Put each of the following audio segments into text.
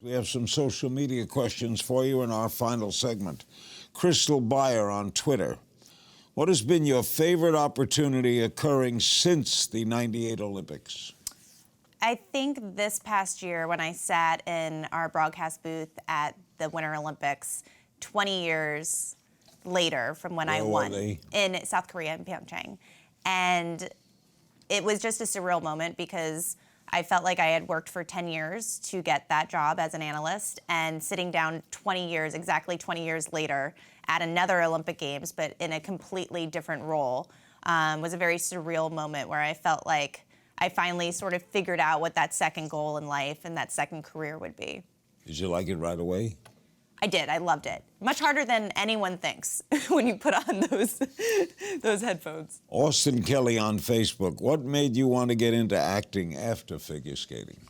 We have some social media questions for you in our final segment. Crystal Byer on Twitter. What has been your favorite opportunity occurring since the '98 Olympics? I think this past year when I sat in our broadcast booth at the Winter Olympics 20 years later from when I won in South Korea in Pyeongchang. And it was just a surreal moment because I felt like I had worked for 10 years to get that job as an analyst, and sitting down 20 years, exactly 20 years later at another Olympic Games, but in a completely different role, was a very surreal moment where I felt like I finally sort of figured out what that second goal in life and that second career would be. Did you like it right away? I did. I loved it. Much harder than anyone thinks when you put on those headphones. Austin Kelly on Facebook. What made you want to get into acting after figure skating?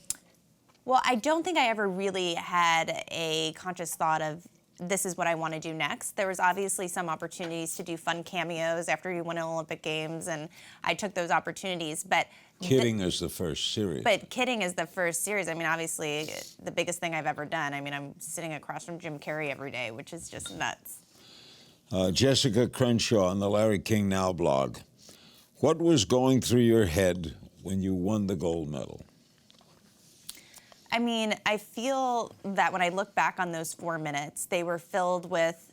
Well, I don't think I ever really had a conscious thought of this is what I want to do next. There was obviously some opportunities to do fun cameos after you won an Olympic Games, and I took those opportunities. But Kidding is the first series. But Kidding is the first series. I mean, obviously, the biggest thing I've ever done. I mean, I'm sitting across from Jim Carrey every day, which is just nuts. Jessica Crenshaw on the Larry King Now blog. What was going through your head when you won the gold medal? I mean, I feel that when I look back on those 4 minutes, they were filled with,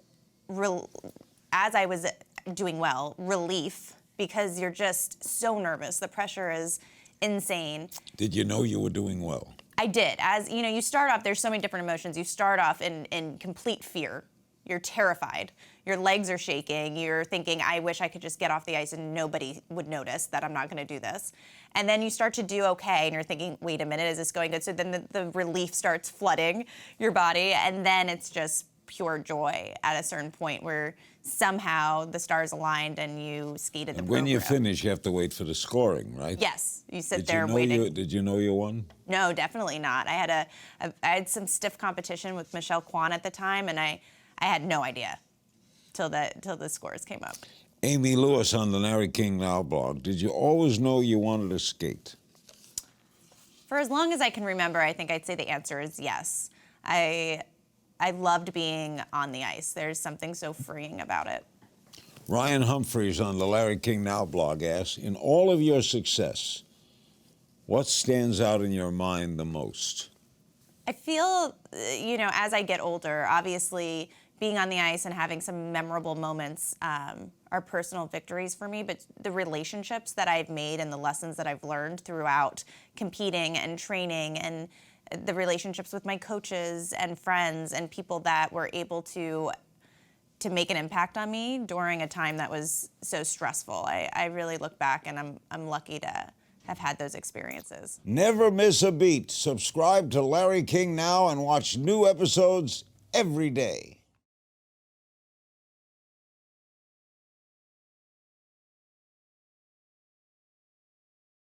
as I was doing well, relief, because you're just so nervous. The pressure is insane. Did you know you were doing well? I did. As you know, you start off, there's so many different emotions. You start off in complete fear. You're terrified. Your legs are shaking. You're thinking, I wish I could just get off the ice and nobody would notice that I'm not going to do this. And then you start to do okay, and you're thinking, wait a minute, is this going good? So then the relief starts flooding your body, and then it's just pure joy at a certain point where somehow the stars aligned and you skated the program. When you finish, you have to wait for the scoring, right? Yes, you sit there waiting. Did you know you won? No, definitely not. I had some stiff competition with Michelle Kwan at the time, and I had no idea till the scores came up. Amy Lewis on the Larry King Now blog. Did you always know you wanted to skate? For as long as I can remember, I think I'd say the answer is yes. I loved being on the ice. There's something so freeing about it. Ryan Humphreys on the Larry King Now blog asks, in all of your success, what stands out in your mind the most? I feel, as I get older, obviously being on the ice and having some memorable moments are personal victories for me, but the relationships that I've made and the lessons that I've learned throughout competing and training, and the relationships with my coaches and friends and people that were able to make an impact on me during a time that was so stressful. I really look back, and I'm lucky to have had those experiences. Never miss a beat. Subscribe to Larry King Now and watch new episodes every day.